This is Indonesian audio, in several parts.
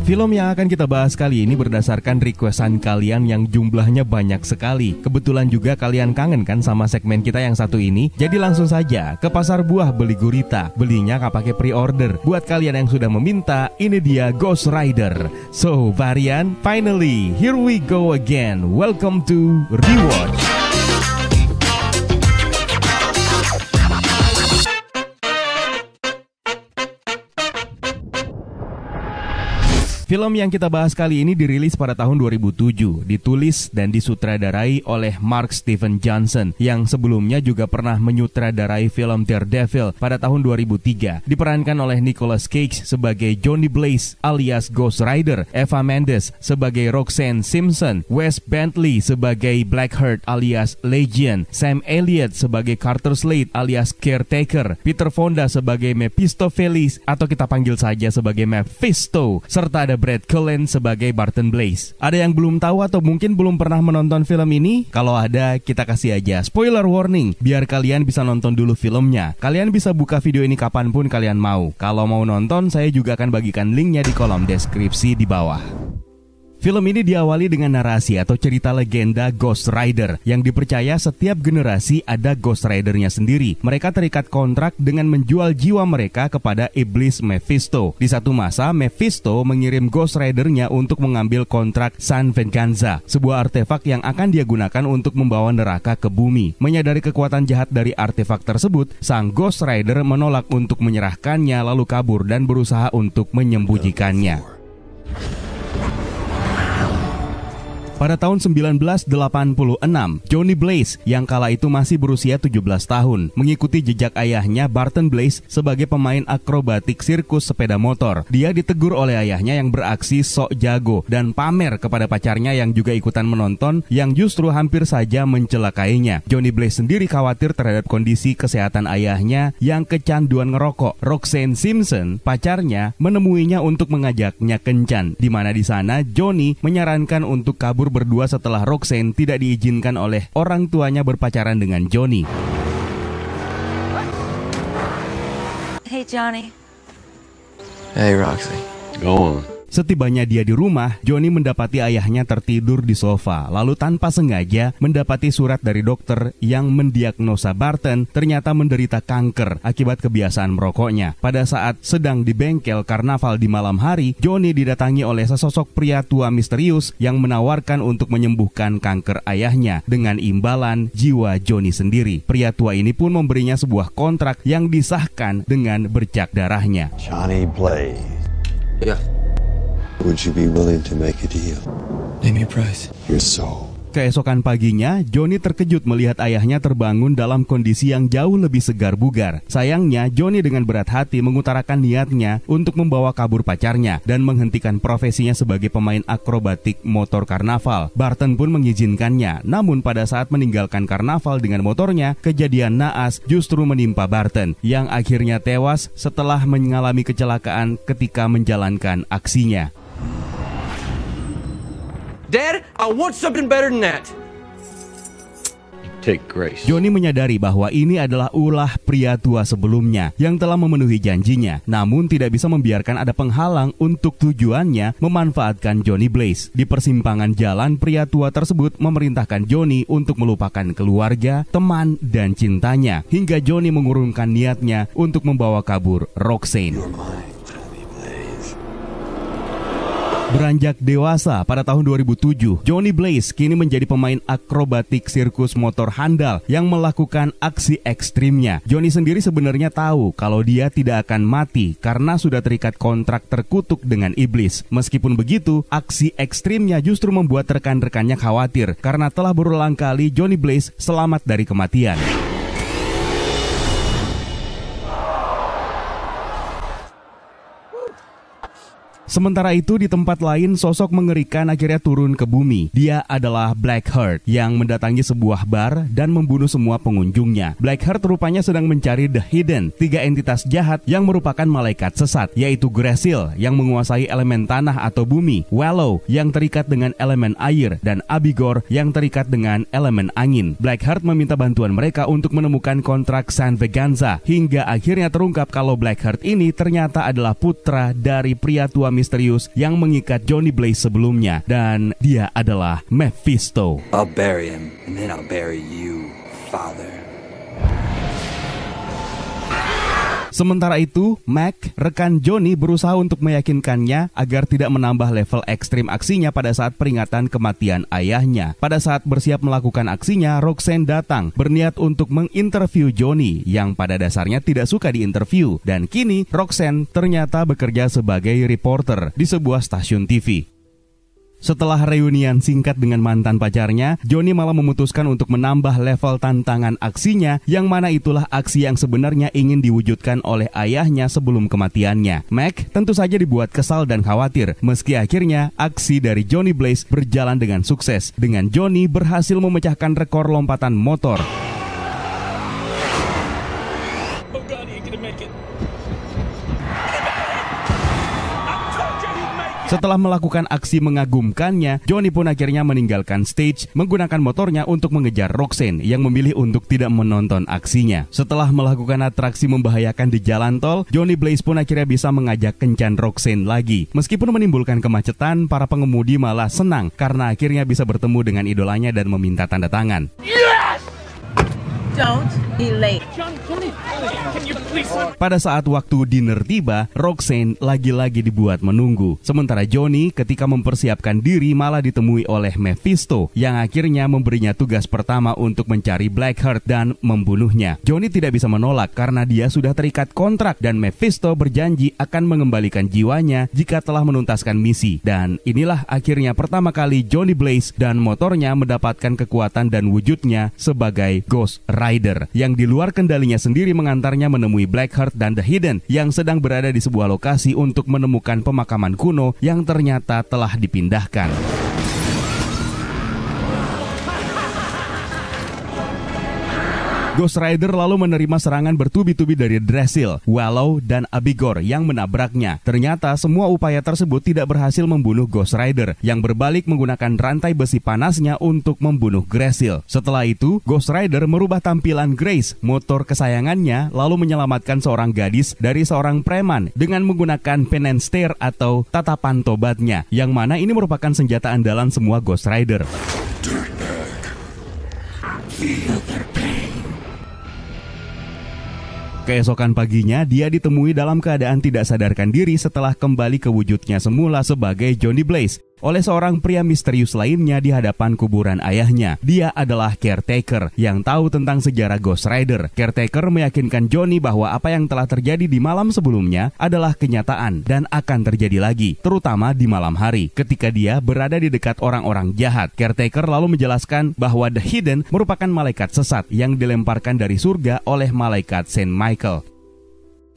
Film yang akan kita bahas kali ini berdasarkan requestan kalian yang jumlahnya banyak sekali. Kebetulan juga kalian kangen kan sama segmen kita yang satu ini. Jadi langsung saja ke pasar buah beli gurita. Belinya nggak pakai pre-order. Buat kalian yang sudah meminta, ini dia Ghost Rider. So, Varian, finally, here we go again. Welcome to Rewatch. Film yang kita bahas kali ini dirilis pada tahun 2007, ditulis dan disutradarai oleh Mark Steven Johnson yang sebelumnya juga pernah menyutradarai film Daredevil pada tahun 2003. Diperankan oleh Nicolas Cage sebagai Johnny Blaze alias Ghost Rider, Eva Mendes sebagai Roxanne Simpson, Wes Bentley sebagai Blackheart alias Legion, Sam Elliott sebagai Carter Slade alias Caretaker, Peter Fonda sebagai Mephistopheles atau kita panggil saja sebagai Mephisto, serta ada Brad Cullen sebagai Barton Blaze. Ada yang belum tahu atau mungkin belum pernah menonton film ini? Kalau ada, kita kasih aja spoiler warning biar kalian bisa nonton dulu filmnya. Kalian bisa buka video ini kapanpun kalian mau. Kalau mau nonton, saya juga akan bagikan linknya di kolom deskripsi di bawah. Film ini diawali dengan narasi atau cerita legenda Ghost Rider yang dipercaya setiap generasi ada Ghost Rider-nya sendiri. Mereka terikat kontrak dengan menjual jiwa mereka kepada iblis Mephisto. Di satu masa, Mephisto mengirim Ghost Rider-nya untuk mengambil kontrak San Venganza, sebuah artefak yang akan dia gunakan untuk membawa neraka ke bumi. Menyadari kekuatan jahat dari artefak tersebut, sang Ghost Rider menolak untuk menyerahkannya lalu kabur dan berusaha untuk menyembunyikannya. Pada tahun 1986, Johnny Blaze yang kala itu masih berusia 17 tahun mengikuti jejak ayahnya Barton Blaze sebagai pemain akrobatik sirkus sepeda motor. Dia ditegur oleh ayahnya yang beraksi sok jago dan pamer kepada pacarnya yang juga ikutan menonton yang justru hampir saja mencelakainya. Johnny Blaze sendiri khawatir terhadap kondisi kesehatan ayahnya yang kecanduan ngerokok. Roxanne Simpson, pacarnya, menemuinya untuk mengajaknya kencan, di mana di sana Johnny menyarankan untuk kabur berdua setelah Roxanne tidak diizinkan oleh orang tuanya berpacaran dengan Johnny. Hey Johnny. Hey Roxy. Go on. Setibanya dia di rumah, Johnny mendapati ayahnya tertidur di sofa. Lalu tanpa sengaja mendapati surat dari dokter yang mendiagnosa Barton ternyata menderita kanker akibat kebiasaan merokoknya. Pada saat sedang di bengkel karnaval di malam hari, Johnny didatangi oleh sesosok pria tua misterius yang menawarkan untuk menyembuhkan kanker ayahnya dengan imbalan jiwa Johnny sendiri. Pria tua ini pun memberinya sebuah kontrak yang disahkan dengan bercak darahnya. Johnny Blaze. Yeah. Would you be willing to make a deal? Name me a price. Your soul. Keesokan paginya, Johnny terkejut melihat ayahnya terbangun dalam kondisi yang jauh lebih segar bugar. Sayangnya, Johnny dengan berat hati mengutarakan niatnya untuk membawa kabur pacarnya dan menghentikan profesinya sebagai pemain akrobatik motor karnaval. Barton pun mengizinkannya, namun pada saat meninggalkan karnaval dengan motornya, kejadian naas justru menimpa Barton, yang akhirnya tewas setelah mengalami kecelakaan ketika menjalankan aksinya. Dad, I want something better than that. Take grace. Johnny menyadari bahwa ini adalah ulah pria tua sebelumnya yang telah memenuhi janjinya, namun tidak bisa membiarkan ada penghalang untuk tujuannya memanfaatkan Johnny Blaze. Di persimpangan jalan, pria tua tersebut memerintahkan Johnny untuk melupakan keluarga, teman, dan cintanya, hingga Johnny mengurungkan niatnya untuk membawa kabur Roxanne. Beranjak dewasa pada tahun 2007, Johnny Blaze kini menjadi pemain akrobatik sirkus motor handal yang melakukan aksi ekstrimnya. Johnny sendiri sebenarnya tahu kalau dia tidak akan mati karena sudah terikat kontrak terkutuk dengan iblis. Meskipun begitu, aksi ekstrimnya justru membuat rekan-rekannya khawatir karena telah berulang kali Johnny Blaze selamat dari kematian. Sementara itu di tempat lain sosok mengerikan akhirnya turun ke bumi. Dia adalah Blackheart yang mendatangi sebuah bar dan membunuh semua pengunjungnya. Blackheart rupanya sedang mencari The Hidden, 3 entitas jahat yang merupakan malaikat sesat, yaitu Grasil yang menguasai elemen tanah atau bumi, Wallow yang terikat dengan elemen air, dan Abigor yang terikat dengan elemen angin. Blackheart meminta bantuan mereka untuk menemukan kontrak San Venganza, hingga akhirnya terungkap kalau Blackheart ini ternyata adalah putra dari pria tua misterius yang mengikat Johnny Blaze sebelumnya, dan dia adalah Mephisto. I'll bury him, and then I'll bury you, Father. Sementara itu, Mac, rekan Johnny, berusaha untuk meyakinkannya agar tidak menambah level ekstrim aksinya pada saat peringatan kematian ayahnya. Pada saat bersiap melakukan aksinya, Roxanne datang berniat untuk menginterview Johnny yang pada dasarnya tidak suka diinterview. Dan kini, Roxanne ternyata bekerja sebagai reporter di sebuah stasiun TV. Setelah reunian singkat dengan mantan pacarnya, Johnny malah memutuskan untuk menambah level tantangan aksinya, yang mana itulah aksi yang sebenarnya ingin diwujudkan oleh ayahnya sebelum kematiannya. Mac tentu saja dibuat kesal dan khawatir, meski akhirnya aksi dari Johnny Blaze berjalan dengan sukses, dengan Johnny berhasil memecahkan rekor lompatan motor. Setelah melakukan aksi mengagumkannya, Johnny pun akhirnya meninggalkan stage menggunakan motornya untuk mengejar Roxanne yang memilih untuk tidak menonton aksinya. Setelah melakukan atraksi membahayakan di jalan tol, Johnny Blaze pun akhirnya bisa mengajak kencan Roxanne lagi. Meskipun menimbulkan kemacetan, para pengemudi malah senang karena akhirnya bisa bertemu dengan idolanya dan meminta tanda tangan. Yes! Don't be late. Pada saat waktu dinner tiba, Roxanne lagi-lagi dibuat menunggu. Sementara Johnny ketika mempersiapkan diri malah ditemui oleh Mephisto yang akhirnya memberinya tugas pertama untuk mencari Blackheart dan membunuhnya. Johnny tidak bisa menolak karena dia sudah terikat kontrak dan Mephisto berjanji akan mengembalikan jiwanya jika telah menuntaskan misi. Dan inilah akhirnya pertama kali Johnny Blaze dan motornya mendapatkan kekuatan dan wujudnya sebagai Ghost Rider yang di luar kendalinya sendiri mengantarnya menemui Blackheart dan The Hidden yang sedang berada di sebuah lokasi untuk menemukan pemakaman kuno yang ternyata telah dipindahkan. Ghost Rider lalu menerima serangan bertubi-tubi dari Drasil, Wallow, dan Abigor yang menabraknya. Ternyata semua upaya tersebut tidak berhasil membunuh Ghost Rider yang berbalik menggunakan rantai besi panasnya untuk membunuh Drasil. Setelah itu, Ghost Rider merubah tampilan Grace, motor kesayangannya, lalu menyelamatkan seorang gadis dari seorang preman dengan menggunakan penance stare atau tatapan tobatnya, yang mana ini merupakan senjata andalan semua Ghost Rider. Keesokan paginya, dia ditemui dalam keadaan tidak sadarkan diri setelah kembali ke wujudnya semula sebagai Johnny Blaze oleh seorang pria misterius lainnya di hadapan kuburan ayahnya. Dia adalah Caretaker yang tahu tentang sejarah Ghost Rider. Caretaker meyakinkan Johnny bahwa apa yang telah terjadi di malam sebelumnya adalah kenyataan dan akan terjadi lagi, terutama di malam hari ketika dia berada di dekat orang-orang jahat. Caretaker lalu menjelaskan bahwa The Hidden merupakan malaikat sesat yang dilemparkan dari surga oleh malaikat Saint Michael.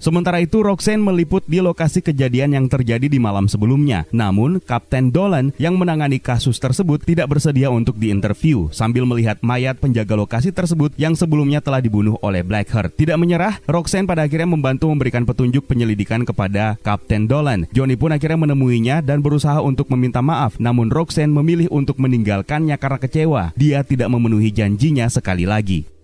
Sementara itu, Roxanne meliput di lokasi kejadian yang terjadi di malam sebelumnya. Namun, Kapten Dolan yang menangani kasus tersebut tidak bersedia untuk diinterview sambil melihat mayat penjaga lokasi tersebut yang sebelumnya telah dibunuh oleh Blackheart. Tidak menyerah, Roxanne pada akhirnya membantu memberikan petunjuk penyelidikan kepada Kapten Dolan. Johnny pun akhirnya menemuinya dan berusaha untuk meminta maaf. Namun Roxanne memilih untuk meninggalkannya karena kecewa. Dia tidak memenuhi janjinya sekali lagi.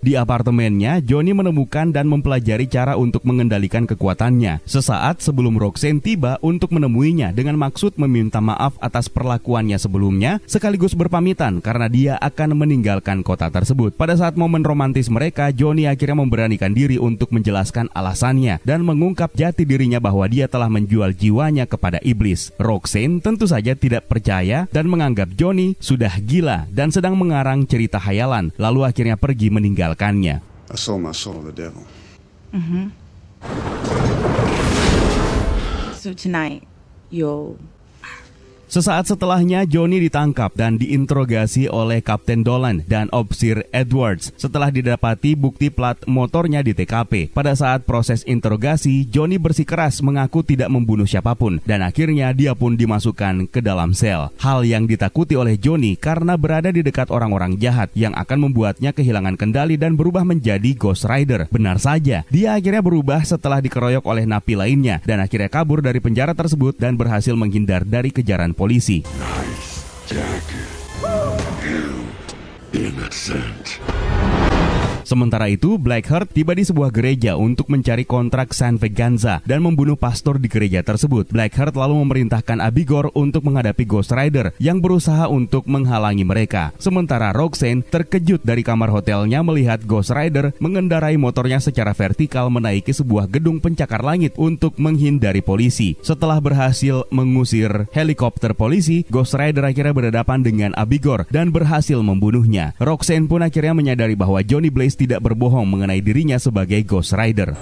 Di apartemennya, Johnny menemukan dan mempelajari cara untuk mengendalikan kekuatannya. Sesaat sebelum Roxanne tiba untuk menemuinya dengan maksud meminta maaf atas perlakuannya sebelumnya, sekaligus berpamitan karena dia akan meninggalkan kota tersebut. Pada saat momen romantis mereka, Johnny akhirnya memberanikan diri untuk menjelaskan alasannya dan mengungkap jati dirinya bahwa dia telah menjual jiwanya kepada iblis. Roxanne tentu saja tidak percaya dan menganggap Johnny sudah gila dan sedang mengarang cerita hayalan, lalu akhirnya pergi meninggalkan. I sold my soul to the devil. So tonight, you'll... Sesaat setelahnya, Johnny ditangkap dan diinterogasi oleh Kapten Dolan dan Opsir Edwards setelah didapati bukti plat motornya di TKP. Pada saat proses interogasi, Johnny bersikeras mengaku tidak membunuh siapapun dan akhirnya dia pun dimasukkan ke dalam sel. Hal yang ditakuti oleh Johnny karena berada di dekat orang-orang jahat yang akan membuatnya kehilangan kendali dan berubah menjadi Ghost Rider. Benar saja, dia akhirnya berubah setelah dikeroyok oleh napi lainnya dan akhirnya kabur dari penjara tersebut dan berhasil menghindar dari kejaran polisi. Sementara itu, Blackheart tiba di sebuah gereja untuk mencari kontrak San Veganza dan membunuh pastor di gereja tersebut. Blackheart lalu memerintahkan Abigor untuk menghadapi Ghost Rider yang berusaha untuk menghalangi mereka. Sementara Roxanne terkejut dari kamar hotelnya melihat Ghost Rider mengendarai motornya secara vertikal menaiki sebuah gedung pencakar langit untuk menghindari polisi. Setelah berhasil mengusir helikopter polisi, Ghost Rider akhirnya berhadapan dengan Abigor dan berhasil membunuhnya. Roxanne pun akhirnya menyadari bahwa Johnny Blaze tidak berbohong mengenai dirinya sebagai Ghost Rider.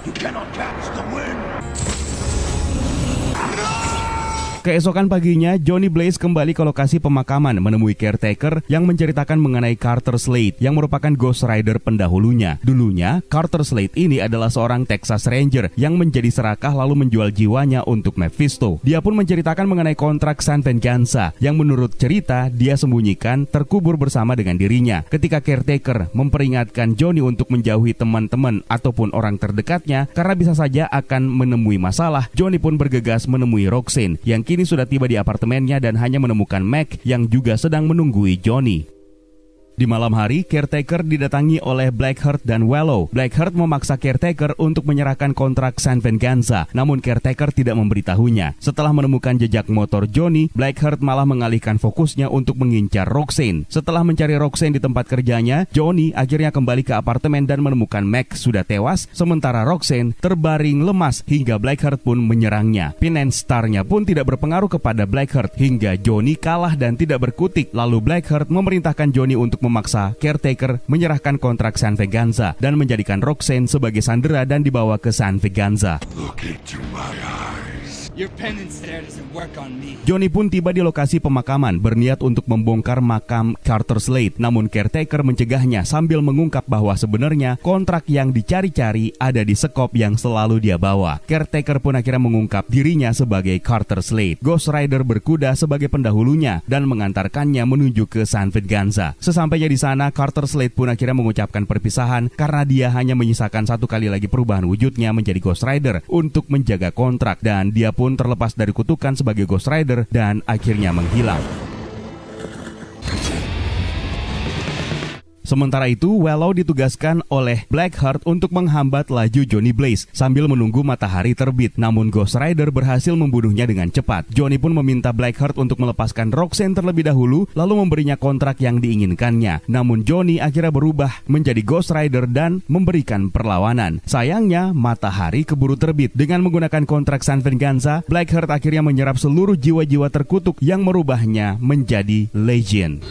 Keesokan paginya, Johnny Blaze kembali ke lokasi pemakaman menemui caretaker yang menceritakan mengenai Carter Slade yang merupakan Ghost Rider pendahulunya. Dulunya, Carter Slade ini adalah seorang Texas Ranger yang menjadi serakah lalu menjual jiwanya untuk Mephisto. Dia pun menceritakan mengenai kontrak San Veganza yang menurut cerita dia sembunyikan terkubur bersama dengan dirinya. Ketika caretaker memperingatkan Johnny untuk menjauhi teman-teman ataupun orang terdekatnya karena bisa saja akan menemui masalah, Johnny pun bergegas menemui Roxanne yang kini sudah tiba di apartemennya dan hanya menemukan Mac yang juga sedang menunggui Johnny. Di malam hari, caretaker didatangi oleh Blackheart dan Wallow. Blackheart memaksa caretaker untuk menyerahkan kontrak San Veganza, namun caretaker tidak memberitahunya. Setelah menemukan jejak motor Johnny, Blackheart malah mengalihkan fokusnya untuk mengincar Roxanne. Setelah mencari Roxanne di tempat kerjanya, Johnny akhirnya kembali ke apartemen dan menemukan Mac sudah tewas, sementara Roxanne terbaring lemas hingga Blackheart pun menyerangnya. Pin and Star-nya pun tidak berpengaruh kepada Blackheart hingga Johnny kalah dan tidak berkutik. Lalu Blackheart memerintahkan Johnny untuk memaksa caretaker menyerahkan kontrak San Veganza dan menjadikan Roxanne sebagai sandera dan dibawa ke San Veganza. Look into my eyes. Your penance there doesn't work on me. Johnny pun tiba di lokasi pemakaman berniat untuk membongkar makam Carter Slade, namun caretaker mencegahnya sambil mengungkap bahwa sebenarnya kontrak yang dicari-cari ada di sekop yang selalu dia bawa. Caretaker pun akhirnya mengungkap dirinya sebagai Carter Slade. Ghost Rider berkuda sebagai pendahulunya dan mengantarkannya menuju ke San Veganza. Sesampainya di sana, Carter Slade pun akhirnya mengucapkan perpisahan karena dia hanya menyisakan satu kali lagi perubahan wujudnya menjadi Ghost Rider untuk menjaga kontrak, dan dia pun terlepas dari kutukan sebagai Ghost Rider dan akhirnya menghilang. Sementara itu, Wallow ditugaskan oleh Blackheart untuk menghambat laju Johnny Blaze sambil menunggu matahari terbit. Namun Ghost Rider berhasil membunuhnya dengan cepat. Johnny pun meminta Blackheart untuk melepaskan Roxanne terlebih dahulu, lalu memberinya kontrak yang diinginkannya. Namun Johnny akhirnya berubah menjadi Ghost Rider dan memberikan perlawanan. Sayangnya, matahari keburu terbit. Dengan menggunakan kontrak San Veganza, Blackheart akhirnya menyerap seluruh jiwa-jiwa terkutuk yang merubahnya menjadi Legion.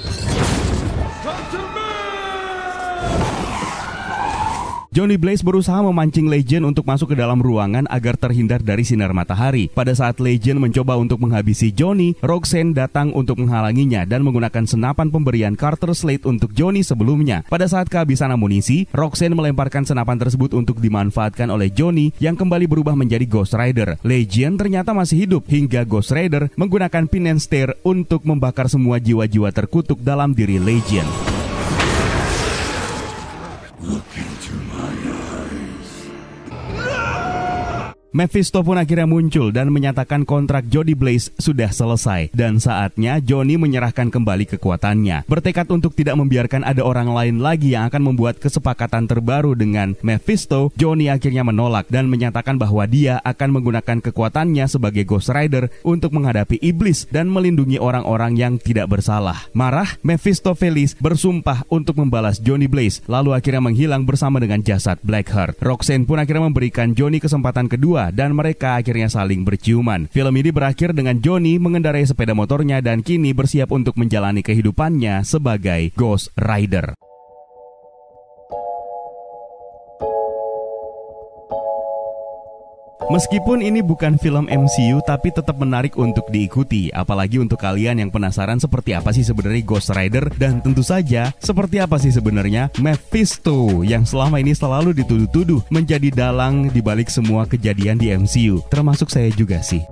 Johnny Blaze berusaha memancing Legion untuk masuk ke dalam ruangan agar terhindar dari sinar matahari. Pada saat Legion mencoba untuk menghabisi Johnny, Roxanne datang untuk menghalanginya dan menggunakan senapan pemberian Carter Slade untuk Johnny sebelumnya. Pada saat kehabisan amunisi, Roxanne melemparkan senapan tersebut untuk dimanfaatkan oleh Johnny yang kembali berubah menjadi Ghost Rider. Legion ternyata masih hidup hingga Ghost Rider menggunakan Pin and Star untuk membakar semua jiwa-jiwa terkutuk dalam diri Legion. Mephisto pun akhirnya muncul dan menyatakan kontrak Johnny Blaze sudah selesai dan saatnya Johnny menyerahkan kembali kekuatannya. Bertekad untuk tidak membiarkan ada orang lain lagi yang akan membuat kesepakatan terbaru dengan Mephisto, Johnny akhirnya menolak dan menyatakan bahwa dia akan menggunakan kekuatannya sebagai Ghost Rider untuk menghadapi iblis dan melindungi orang-orang yang tidak bersalah. Marah, Mephistopheles bersumpah untuk membalas Johnny Blaze, lalu akhirnya menghilang bersama dengan jasad Blackheart. Roxanne pun akhirnya memberikan Johnny kesempatan kedua dan mereka akhirnya saling berciuman. Film ini berakhir dengan Johnny mengendarai sepeda motornya dan kini bersiap untuk menjalani kehidupannya sebagai Ghost Rider. Meskipun ini bukan film MCU, tapi tetap menarik untuk diikuti. Apalagi untuk kalian yang penasaran seperti apa sih sebenarnya Ghost Rider. Dan tentu saja, seperti apa sih sebenarnya Mephisto yang selama ini selalu dituduh-tuduh menjadi dalang dibalik semua kejadian di MCU. Termasuk saya juga sih.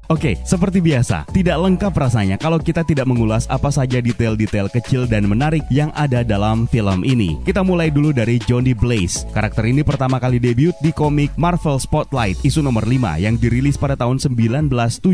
Oke, seperti biasa, tidak lengkap rasanya kalau kita tidak mengulas apa saja detail-detail kecil dan menarik yang ada dalam film ini. Kita mulai dulu dari Johnny Blaze. Karakter ini pertama kali debut di komik Marvel Spotlight isu nomor 5 yang dirilis pada tahun 1972.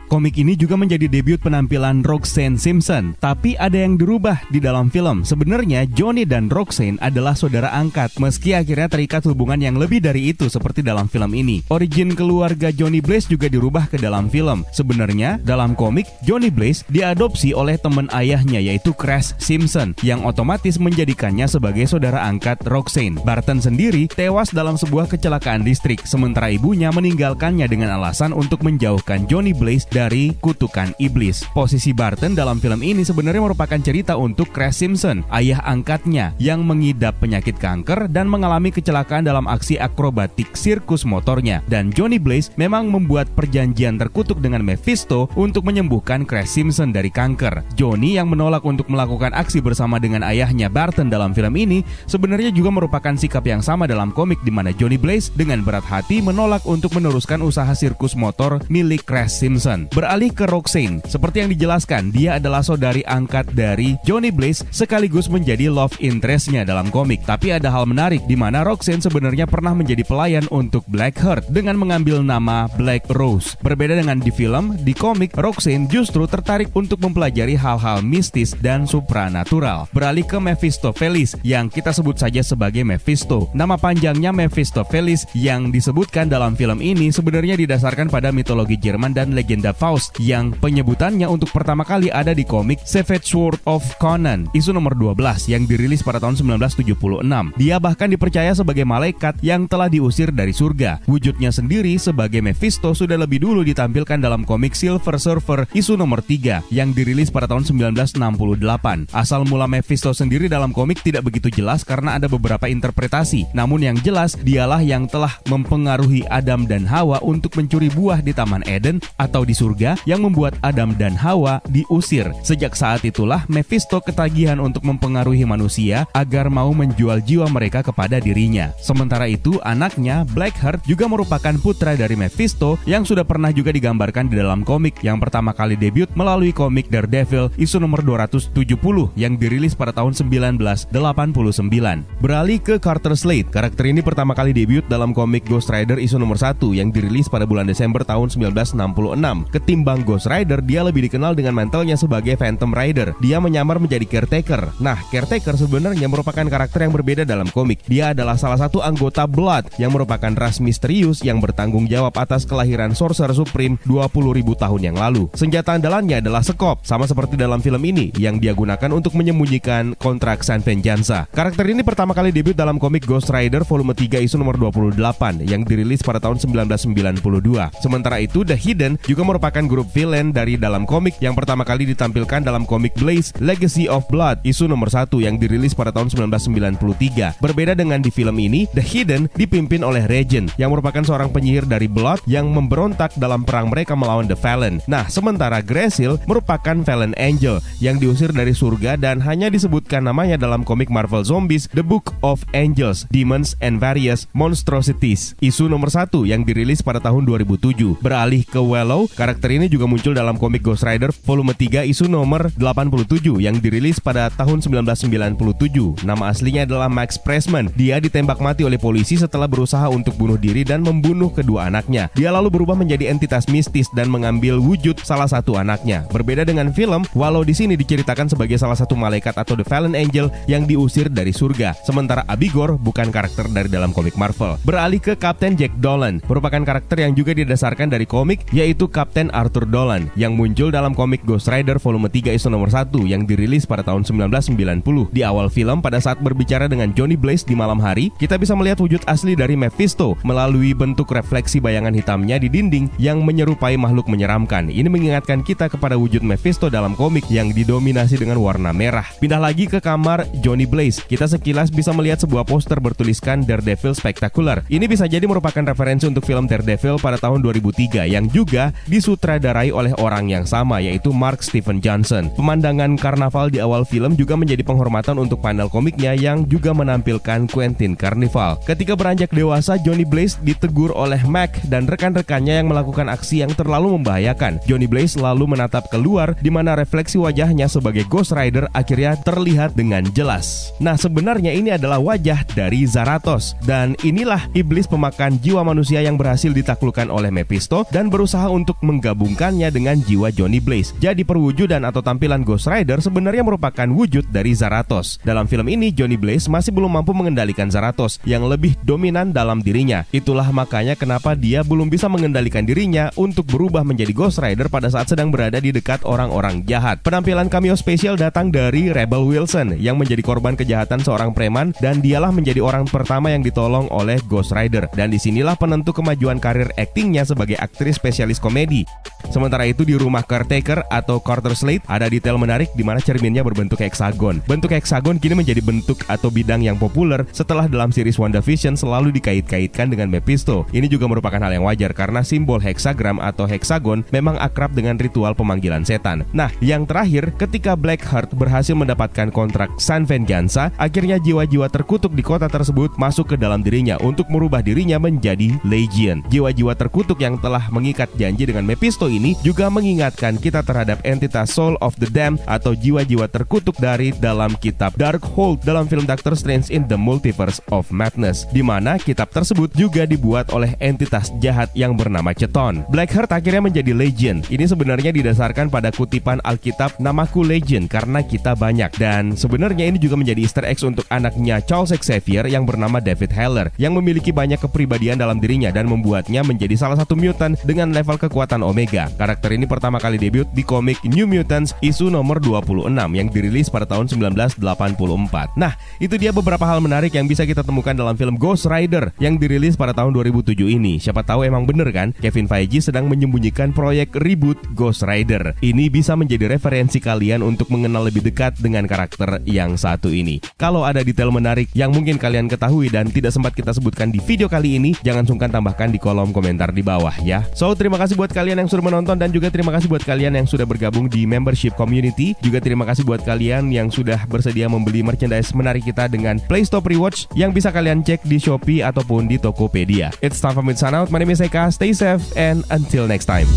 Komik ini juga menjadi debut penampilan Roxanne Simpson, tapi ada yang dirubah di dalam film. Sebenarnya Johnny dan Roxanne adalah saudara angkat, meski akhirnya terikat hubungan yang lebih dari itu seperti dalam film ini. Origin keluarga Johnny Blaze juga dirubah ke dalam film. Sebenarnya dalam komik Johnny Blaze diadopsi oleh teman ayahnya yaitu Crash Simpson yang otomatis menjadikannya sebagai saudara angkat Roxanne. Barton sendiri tewas dalam sebuah kecelakaan listrik sementara ibunya meninggalkannya dengan alasan untuk menjauhkan Johnny Blaze dari kutukan iblis. Posisi Barton dalam film ini sebenarnya merupakan cerita untuk Crash Simpson, ayah angkatnya yang mengidap penyakit kanker dan mengalami kecelakaan dalam aksi akrobatik sirkus motornya. Dan Johnny Blaze memang membuat perjanjian terkutuk dengan Mephisto untuk menyembuhkan Crash Simpson dari kanker. Johnny yang menolak untuk melakukan aksi bersama dengan ayahnya Barton dalam film ini sebenarnya juga merupakan sikap yang sama dalam komik di mana Johnny Blaze dengan berat hati menolak untuk meneruskan usaha sirkus motor milik Crash Simpson. Beralih ke Roxanne, seperti yang dijelaskan, dia adalah saudari angkat dari Johnny Blaze sekaligus menjadi love interest-nya dalam komik. Tapi ada hal menarik di mana Roxanne sebenarnya pernah menjadi pelayan untuk Blackheart dengan mengambil nama Black Rose. Berbeda dengan di film, di komik Roxanne justru tertarik untuk mempelajari hal-hal mistis dan supranatural. Beralih ke Mephistopheles yang kita sebut saja sebagai Mephisto. Nama panjangnya Mephistopheles yang disebutkan dalam film ini sebenarnya didasarkan pada mitologi Jerman dan legenda Faust yang penyebutannya untuk pertama kali ada di komik Savage Sword of Conan isu nomor 12 yang dirilis pada tahun 1976. Dia bahkan dipercaya sebagai malaikat yang telah diusir dari surga. Wujudnya sendiri sebagai Mephisto sudah lebih dulu ditampilkan dalam komik Silver Surfer isu nomor 3 yang dirilis pada tahun 1968. Asal mula Mephisto sendiri dalam komik tidak begitu jelas karena ada beberapa interpretasi. Namun yang jelas dialah yang telah mempengaruhi Adam dan Hawa untuk mencuri buah di Taman Eden atau di surga yang membuat Adam dan Hawa diusir. Sejak saat itulah Mephisto ketagihan untuk mempengaruhi manusia agar mau menjual jiwa mereka kepada dirinya. Sementara itu anaknya Blackheart juga merupakan putra dari Mephisto yang sudah pernah juga digambarkan di dalam komik yang pertama kali debut melalui komik Daredevil isu nomor 270 yang dirilis pada tahun 1989. Beralih ke Carter Slade, karakter ini pertama kali debut dalam komik Ghost Rider isu nomor 1 yang dirilis pada bulan Desember tahun 1966. Ketimbang Ghost Rider, dia lebih dikenal dengan mantelnya sebagai Phantom Rider. Dia menyamar menjadi Caretaker. Nah, Caretaker sebenarnya merupakan karakter yang berbeda dalam komik. Dia adalah salah satu anggota Blood yang merupakan ras misterius yang bertanggung jawab atas kelahiran Sorcerer Supreme 20.000 tahun yang lalu. Senjata andalannya adalah sekop, sama seperti dalam film ini yang dia gunakan untuk menyembunyikan kontrak San Vengeanza. Karakter ini pertama kali debut dalam komik Ghost Rider volume 3 isu nomor 28 yang dirilis pada tahun 1992. Sementara itu The Hidden juga merupakan grup villain dari dalam komik yang pertama kali ditampilkan dalam komik Blaze Legacy of Blood isu nomor 1 yang dirilis pada tahun 1993. Berbeda dengan di film ini, The Hidden dipimpin oleh Regent yang merupakan seorang penyihir dari Blood yang memberontak dalam perang mereka melawan The Fallen. Nah, sementara Graysil merupakan Fallen Angel yang diusir dari surga dan hanya disebutkan namanya dalam komik Marvel Zombies The Book of Angels, Demons and Various Monstrosities isu nomor 1 yang dirilis pada tahun 2007. Beralih ke Willow, karakter ini juga muncul dalam komik Ghost Rider volume 3 isu nomor 87 yang dirilis pada tahun 1997. Nama aslinya adalah Max Pressman. Dia ditembak mati oleh polisi setelah berusaha untuk bunuh diri dan membunuh kedua anaknya. Dia lalu berubah menjadi entitas mistis dan mengambil wujud salah satu anaknya. Berbeda dengan film, Willow di sini diceritakan sebagai salah satu malaikat atau The Fallen Angel yang diusir dari surga. Sementara Abigor bukan karakter dari dalam komik Marvel. Beralih ke Kapten Jack Dolan, merupakan karakter yang juga didasarkan dari komik, yaitu Kapten Arthur Dolan yang muncul dalam komik Ghost Rider volume 3 isu nomor 1 yang dirilis pada tahun 1990. Di awal film, pada saat berbicara dengan Johnny Blaze di malam hari, kita bisa melihat wujud asli dari Mephisto melalui bentuk refleksi bayangan hitamnya di dinding yang menyerupai makhluk menyeramkan. Ini mengingatkan kita kepada wujud Mephisto dalam komik yang didominasi dengan warna merah. Pindah lagi ke kamar Johnny Blaze, kita sekilas bisa melihat sebuah poster bertuliskan Daredevil Spectacular. Ini bisa jadi merupakan referensi untuk film Daredevil pada tahun 2003 yang juga disutradarai oleh orang yang sama, yaitu Mark Steven Johnson. Pemandangan karnaval di awal film juga menjadi penghormatan untuk panel komiknya yang juga menampilkan Quentin Carnival. Ketika beranjak dewasa, Johnny Blaze ditegur oleh Mac dan rekan-rekannya yang melakukan melakukan aksi yang terlalu membahayakan. Johnny Blaze lalu menatap keluar di mana refleksi wajahnya sebagai Ghost Rider akhirnya terlihat dengan jelas. Nah, sebenarnya ini adalah wajah dari Zarathos, dan inilah iblis pemakan jiwa manusia yang berhasil ditaklukkan oleh Mephisto dan berusaha untuk menggabungkannya dengan jiwa Johnny Blaze. Jadi perwujudan atau tampilan Ghost Rider sebenarnya merupakan wujud dari Zarathos. Dalam film ini Johnny Blaze masih belum mampu mengendalikan Zarathos yang lebih dominan dalam dirinya. Itulah makanya kenapa dia belum bisa mengendalikan dirinya untuk berubah menjadi Ghost Rider pada saat sedang berada di dekat orang-orang jahat. Penampilan cameo spesial datang dari Rebel Wilson yang menjadi korban kejahatan seorang preman, dan dialah menjadi orang pertama yang ditolong oleh Ghost Rider. Dan disinilah penentu kemajuan karir aktingnya sebagai aktris spesialis komedi. Sementara itu di rumah caretaker atau quarter slate ada detail menarik di mana cerminnya berbentuk heksagon. Bentuk heksagon kini menjadi bentuk atau bidang yang populer setelah dalam series WandaVision selalu dikait-kaitkan dengan Mephisto. Ini juga merupakan hal yang wajar karena simbol heksagram atau heksagon memang akrab dengan ritual pemanggilan setan. Nah, yang terakhir, ketika Blackheart berhasil mendapatkan kontrak San Vengeance, akhirnya jiwa-jiwa terkutuk di kota tersebut masuk ke dalam dirinya untuk merubah dirinya menjadi Legion. Jiwa-jiwa terkutuk yang telah mengikat janji dengan Mephisto ini juga mengingatkan kita terhadap entitas Soul of the Damned atau jiwa-jiwa terkutuk dari dalam kitab Darkhold dalam film Doctor Strange in the Multiverse of Madness, di mana kitab tersebut juga dibuat oleh entitas jahat yang bernama Chthon. Blackheart akhirnya menjadi Legion. Ini sebenarnya didasarkan pada kutipan Alkitab "Namaku Legion karena kita banyak", dan sebenarnya ini juga menjadi Easter eggs untuk anaknya Charles Xavier yang bernama David Haller yang memiliki banyak kepribadian dalam dirinya dan membuatnya menjadi salah satu mutant dengan level kekuatan Omega. Karakter ini pertama kali debut di komik New Mutants isu nomor 26 yang dirilis pada tahun 1984. Nah, itu dia beberapa hal menarik yang bisa kita temukan dalam film Ghost Rider yang dirilis pada tahun 2007 ini. Siapa tahu emang bener kan, Kevin Feige sedang menyembunyikan proyek reboot Ghost Rider. Ini bisa menjadi referensi kalian untuk mengenal lebih dekat dengan karakter yang satu ini. Kalau ada detail menarik yang mungkin kalian ketahui dan tidak sempat kita sebutkan di video kali ini, jangan sungkan tambahkan di kolom komentar di bawah ya. So, terima kasih buat kalian yang sudah menonton, dan juga terima kasih buat kalian yang sudah bergabung di membership community. Juga terima kasih buat kalian yang sudah bersedia membeli merchandise menarik kita dengan PlayStop Rewards yang bisa kalian cek di Shopee ataupun di Tokopedia. It's time for me to sign out. My name is Eka. Stay safe and until next time.